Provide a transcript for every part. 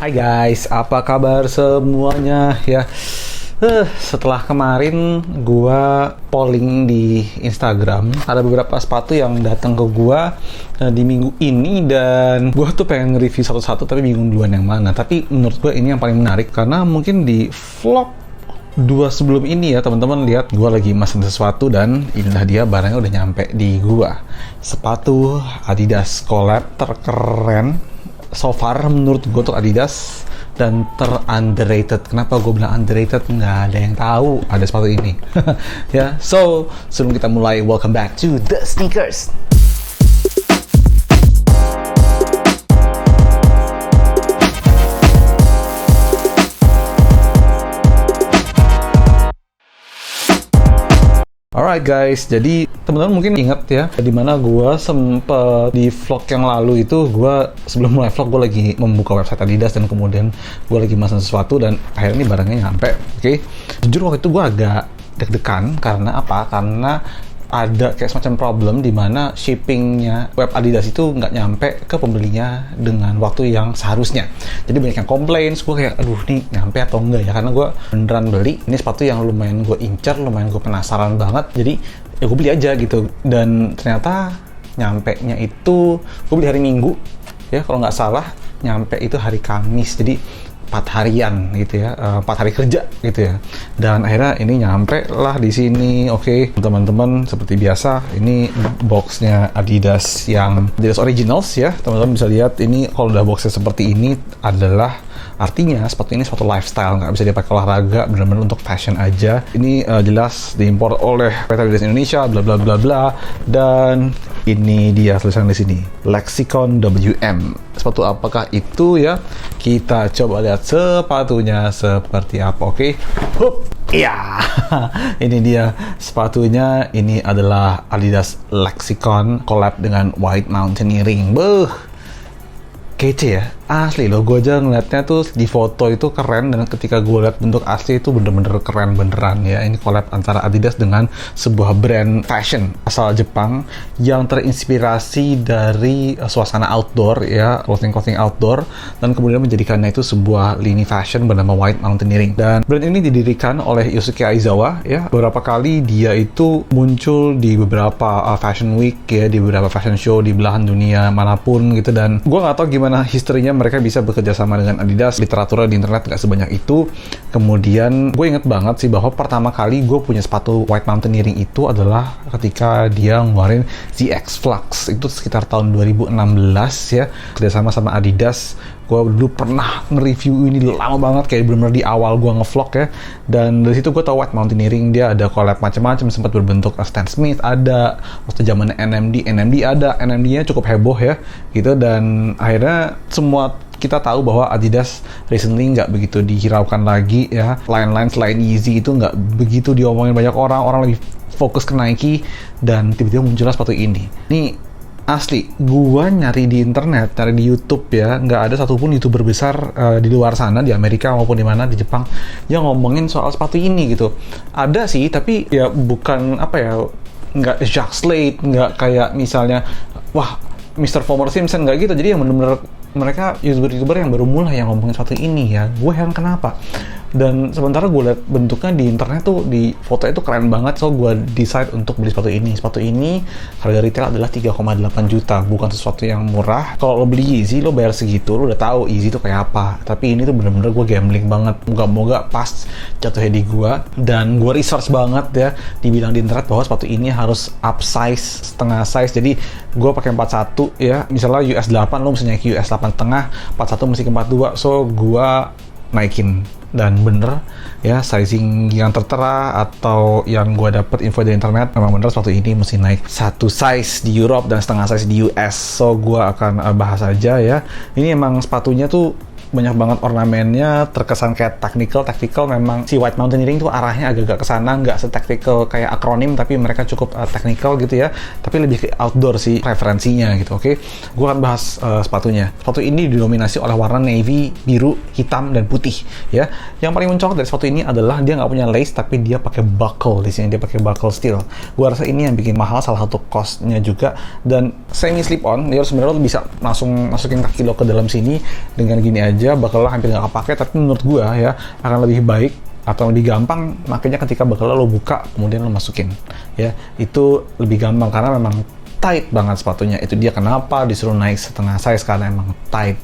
Hai guys, apa kabar semuanya ya? Setelah kemarin gua polling di Instagram, ada beberapa sepatu yang datang ke gua di minggu ini dan gua tuh pengen nge-review satu-satu tapi bingung duluan yang mana. Tapi menurut gua ini yang paling menarik karena mungkin di vlog dua sebelum ini ya teman-teman lihat gua lagi mesen sesuatu dan inilah dia barangnya udah nyampe di gua. Sepatu Adidas collab terkeren so far menurut gue tuh Adidas dan ter-underrated. Kenapa gue bilang underrated? Nggak ada yang tahu ada sepatu ini. Ya, so sebelum kita mulai, welcome back to The Sneakers. Alright guys, jadi teman-teman mungkin ingat ya, dimana gue sempet di vlog yang lalu itu sebelum mulai vlog gue lagi membuka website Adidas dan kemudian gue lagi mesen sesuatu dan akhirnya ini barangnya nyampe. Oke. Jujur waktu itu gue agak deg-degan karena apa? Karena ada kayak semacam problem di mana shippingnya web Adidas itu nggak nyampe ke pembelinya dengan waktu yang seharusnya. Jadi banyak yang komplain, gue kayak aduh nih nyampe atau enggak ya, karena gue beneran beli ini sepatu yang lumayan gue incer, lumayan gue penasaran banget, jadi ya gue beli aja gitu. Dan ternyata nyampe nya itu gue beli hari Minggu ya kalau nggak salah, nyampe itu hari Kamis, jadi 4 harian gitu ya, 4 hari kerja gitu ya. Dan akhirnya ini nyampe lah di sini. Oke, teman-teman, seperti biasa ini boxnya Adidas yang Adidas Originals ya. Teman-teman bisa lihat ini kalau udah boxnya seperti ini adalah artinya sepatu ini sepatu lifestyle, nggak bisa dipakai olahraga, benar-benar untuk fashion aja. Ini jelas diimpor oleh PT Adidas Indonesia, bla bla bla bla. Dan ini dia tulisan di sini, Lexicon WM. Sepatu apakah itu ya? Kita coba lihat sepatunya seperti apa. Oke. Hup. Iya. Ini dia sepatunya. Ini adalah Adidas Lexicon collab dengan White Mountaineering. Kece ya, asli loh. Gue aja ngeliatnya tuh di foto itu keren, dan ketika gue lihat bentuk asli itu bener-bener keren beneran ya. Ini collab antara Adidas dengan sebuah brand fashion asal Jepang yang terinspirasi dari suasana outdoor ya, clothing outdoor, dan kemudian menjadikannya itu sebuah lini fashion bernama White Mountaineering. Dan brand ini didirikan oleh Yusuke Aizawa ya. Beberapa kali dia itu muncul di beberapa fashion week ya, di beberapa fashion show di belahan dunia manapun gitu. Dan gue nggak tahu gimana historinya mereka bisa bekerja sama dengan Adidas. Literaturnya di internet nggak sebanyak itu. Kemudian gue inget banget sih bahwa pertama kali gue punya sepatu White Mountaineering itu adalah ketika dia ngeluarin ZX Flux. Itu sekitar tahun 2016 ya, kerjasama sama Adidas. Gue dulu pernah nge-review ini lama banget, kayak bener-bener di awal gue nge-vlog ya. Dan dari situ gue tau White Mountaineering dia ada collab macam-macam, sempat berbentuk Stan Smith ada, waktu zamannya NMD ada, NMD-nya cukup heboh ya gitu. Dan akhirnya semua kita tahu bahwa Adidas recently nggak begitu dihiraukan lagi ya. Line-line selain Yeezy itu nggak begitu diomongin banyak orang lebih fokus ke Nike, dan tiba-tiba muncullah sepatu ini. Nih asli, gua nyari di internet, nyari di YouTube ya, nggak ada satupun YouTuber besar di luar sana, di Amerika maupun di mana, di Jepang, yang ngomongin soal sepatu ini gitu. Ada sih, tapi ya bukan apa ya, nggak Jacques Slade, nggak kayak misalnya, wah, Mr. Homer Simpson, nggak gitu. Jadi yang bener-bener mereka YouTuber yang baru mulai yang ngomongin sepatu ini ya. Gue heran kenapa. Dan sementara gue lihat bentuknya di internet tuh, di foto itu keren banget, so gue decide untuk beli sepatu ini. Sepatu ini harga retail adalah 3,8 juta, bukan sesuatu yang murah. Kalau lo beli Yeezy, lo bayar segitu, lo udah tahu Yeezy itu kayak apa. Tapi ini tuh bener-bener gue gambling banget. Moga-moga pas jatuhnya di gue. Dan gue research banget ya, dibilang di internet bahwa sepatu ini harus upsize, setengah size. Jadi gue pakai 41 ya, misalnya US 8, lo mesti naik US 8,5, 41 mesti ke 42. So gue naikin, dan bener ya, sizing yang tertera atau yang gue dapet info dari internet memang bener sepatu ini mesti naik satu size di Europe dan setengah size di US. So gue akan bahas aja ya. Ini emang sepatunya tuh banyak banget ornamennya, terkesan kayak tactical. Memang si White Mountaineering tuh arahnya agak-agak kesana, nggak se-tactical kayak akronim, tapi mereka cukup technical gitu ya, tapi lebih ke outdoor sih referensinya gitu. Oke, gue akan bahas sepatunya. Sepatu ini didominasi oleh warna navy, biru, hitam, dan putih ya. Yang paling mencolok dari sepatu ini adalah dia nggak punya lace, tapi dia pakai buckle. Di sini dia pakai buckle steel. Gue rasa ini yang bikin mahal, salah satu cost-nya juga. Dan semi slip on, dia sebenarnya lo bisa langsung masukin kaki lo ke dalam sini dengan gini aja aja bakal hampir nggak kepake, tapi menurut gua ya akan lebih baik atau lebih gampang makanya ketika bakal lo buka kemudian lo masukin ya, itu lebih gampang karena memang tight banget sepatunya. Itu dia kenapa disuruh naik setengah size, karena emang tight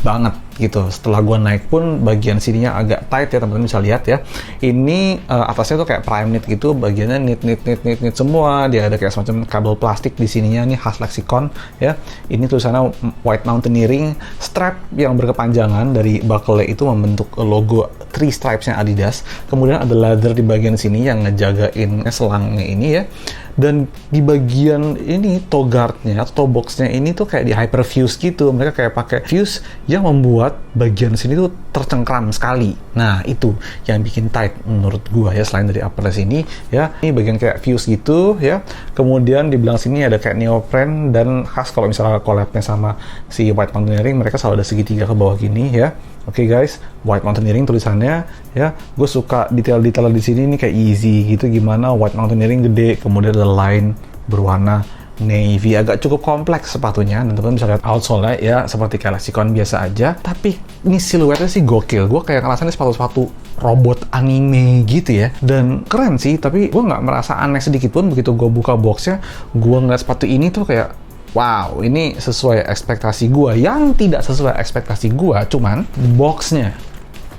banget gitu. Setelah gua naik pun bagian sininya agak tight ya, teman-teman bisa lihat ya. Ini atasnya tuh kayak prime knit gitu, bagiannya knit semua. Dia ada kayak semacam kabel plastik di sininya, nih khas Lexicon ya. Ini tulisannya White Mountaineering. Strap yang berkepanjangan dari buckle itu membentuk logo 3 stripes-nya Adidas. Kemudian ada leather di bagian sini yang ngejagain selangnya ini ya. Dan di bagian ini toe guard-nya atau toe box-nya ini tuh kayak di hyperfuse gitu. Mereka kayak pakai fuse yang membuat bagian sini tuh tercengkram sekali. Nah, itu yang bikin tight menurut gua ya, selain dari upper sini ya. Ini bagian kayak fuse gitu ya. Kemudian di belakang sini ada kayak neoprene, dan khas kalau misalnya collab-nya sama si White Mountaineering, mereka selalu ada segitiga ke bawah gini ya. Oke guys, White Mountaineering tulisannya ya. Gue suka detail-detail di sini nih kayak easy gitu, gimana White Mountaineering gede, kemudian ada line berwarna navy, agak cukup kompleks sepatunya, dan teman-teman bisa lihat outsole-nya ya seperti kayak Lexicon biasa aja, tapi ini siluetnya sih gokil. Gue kayak ngerasain sepatu-sepatu robot anime gitu ya, dan keren sih. Tapi gue nggak merasa aneh sedikit pun begitu gue buka boxnya. Gue ngeliat sepatu ini tuh kayak wow, ini sesuai ekspektasi gua. Yang tidak sesuai ekspektasi gua cuman boxnya.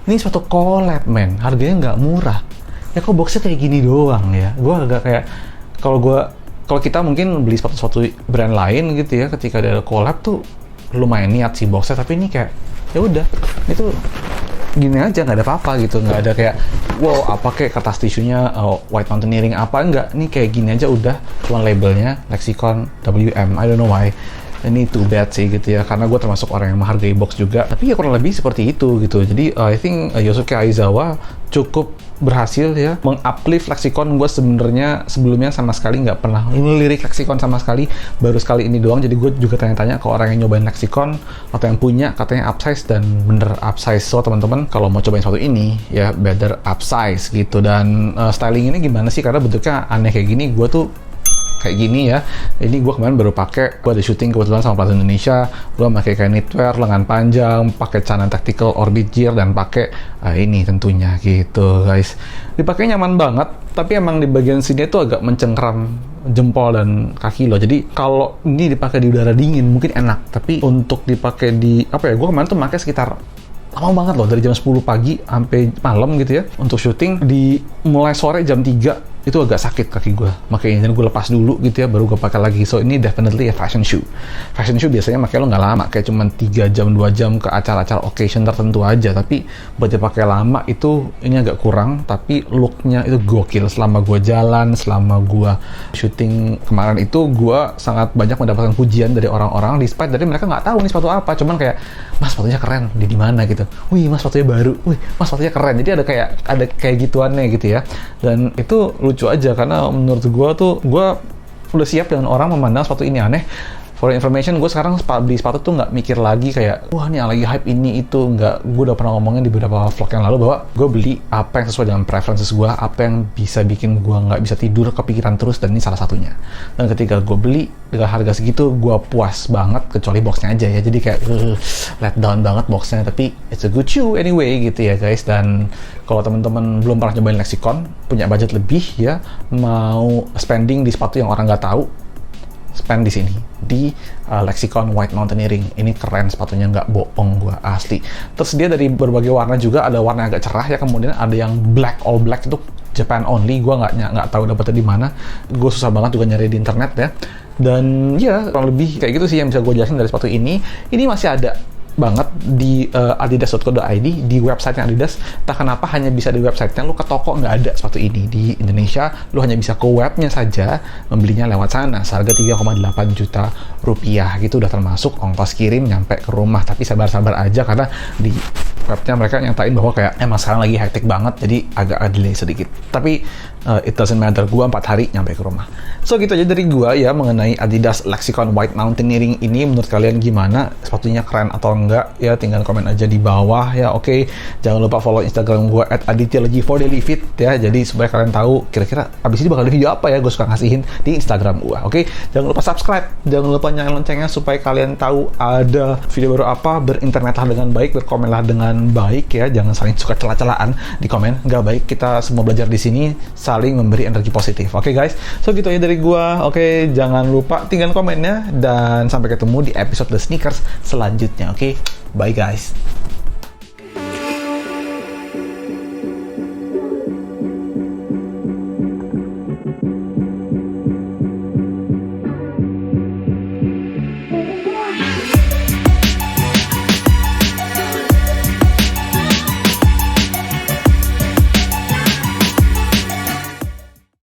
Ini suatu collab, men. Harganya nggak murah. Ya kok boxnya kayak gini doang ya. Gua agak kayak kalau kita mungkin beli sepatu-sepatu brand lain gitu ya, ketika ada collab tuh lumayan niat sih boxnya, tapi ini kayak ya udah, itu gini aja, nggak ada apa-apa gitu, nggak ada kayak wow apa kayak kertas tisunya White Mountaineering apa, enggak. Ini kayak gini aja udah, cuma labelnya Lexicon WM. I don't know why. Ini too bad sih gitu ya, karena gue termasuk orang yang menghargai box juga, tapi ya kurang lebih seperti itu gitu. Jadi I think Yosuke Aizawa cukup berhasil ya menguplift Lexicon. Gue sebenarnya sebelumnya sama sekali nggak pernah ngelirik Lexicon sama sekali, baru sekali ini doang. Jadi gue juga tanya-tanya ke orang yang nyobain Lexicon atau yang punya, katanya upsize dan bener upsize. So teman-teman kalau mau cobain sepatu ini ya better upsize gitu. Dan styling ini gimana sih, karena bentuknya aneh kayak gini, gue tuh kayak gini ya. Ini gue kemarin baru pakai, gue ada syuting kebetulan sama Plaza Indonesia. Gue pakai kayak knitwear lengan panjang, pakai celana tactical Orbit Gear, dan pakai ini tentunya gitu guys. Dipakai nyaman banget, tapi emang di bagian sini tuh agak mencengkram jempol dan kaki lo. Jadi kalau ini dipakai di udara dingin mungkin enak, tapi untuk dipakai di apa ya, gue kemarin tuh pakai sekitar lama banget loh, dari jam 10 pagi sampai malam gitu ya untuk syuting. Di mulai sore jam 3 itu agak sakit kaki gue, makanya gue lepas dulu gitu ya, baru gue pakai lagi. So ini definitely a fashion shoe. Fashion shoe biasanya makanya lo nggak lama, kayak cuma 3 jam 2 jam ke acara-acara occasion tertentu aja, tapi buat dipakai lama itu ini agak kurang. Tapi looknya itu gokil. Selama gue jalan, selama gue syuting kemarin itu, gue sangat banyak mendapatkan pujian dari orang-orang, despite dari mereka nggak tahu ini sepatu apa, cuman kayak mas sepatunya keren di mana gitu, wih mas sepatunya baru, wih mas sepatunya keren. Jadi ada kayak gituannya gitu ya, dan itu lucu aja karena menurut gue tuh, gue udah siap dengan orang memandang sepatu ini aneh. For information, gue sekarang beli sepatu tuh nggak mikir lagi kayak wah ini yang lagi hype ini itu, nggak. Gue udah pernah ngomongin di beberapa vlog yang lalu bahwa gue beli apa yang sesuai dengan preferences gue, apa yang bisa bikin gue nggak bisa tidur kepikiran terus, dan ini salah satunya. Dan ketika gue beli dengan harga segitu, gue puas banget, kecuali boxnya aja ya. Jadi kayak let down banget boxnya, tapi it's a good shoe anyway gitu ya guys. Dan kalau teman-teman belum pernah nyobain Lexicon, punya budget lebih ya, mau spending di sepatu yang orang nggak tahu, spend di sini di Lexicon White Mountaineering. Ini keren sepatunya, nggak bohong gua, asli. Tersedia dari berbagai warna juga, ada warna agak cerah ya, kemudian ada yang black, all black itu Japan only. Gua nggak tahu dapetnya di mana, gue susah banget juga nyari di internet ya. Dan ya kurang lebih kayak gitu sih yang bisa gue jelasin dari sepatu ini. Ini masih ada banget di adidas.co.id, di website Adidas. Entah kenapa hanya bisa di websitenya, lu ke toko nggak ada sepatu ini. Di Indonesia lu hanya bisa ke webnya saja, membelinya lewat sana. Seharga 3,8 juta rupiah gitu, udah termasuk ongkos kirim nyampe ke rumah. Tapi sabar-sabar aja karena di webnya mereka nyatain bahwa kayak emang sekarang lagi hektik banget, jadi agak delay sedikit. Tapi it doesn't matter, gue 4 hari nyampe ke rumah. So gitu aja dari gue ya mengenai Adidas Lexicon White Mountaineering ini. Menurut kalian gimana? Sepatunya keren atau enggak? Ya tinggal komen aja di bawah ya. Oke, jangan lupa follow Instagram gue @adityalogy4dailyfit ya. Jadi supaya kalian tahu kira-kira abis ini bakal ada video apa ya gue suka ngasihin di Instagram gue. Oke, jangan lupa subscribe, jangan lupa nyalain loncengnya supaya kalian tahu ada video baru apa. Berinternetlah dengan baik, berkomenlah dengan baik ya. Jangan saling suka celah-celahan di komen, nggak baik. Kita semua belajar di sini saling memberi energi positif. Oke guys, so gitu aja dari gua. Oke, jangan lupa tinggal komennya dan sampai ketemu di episode The Sneakers selanjutnya. Oke, bye guys.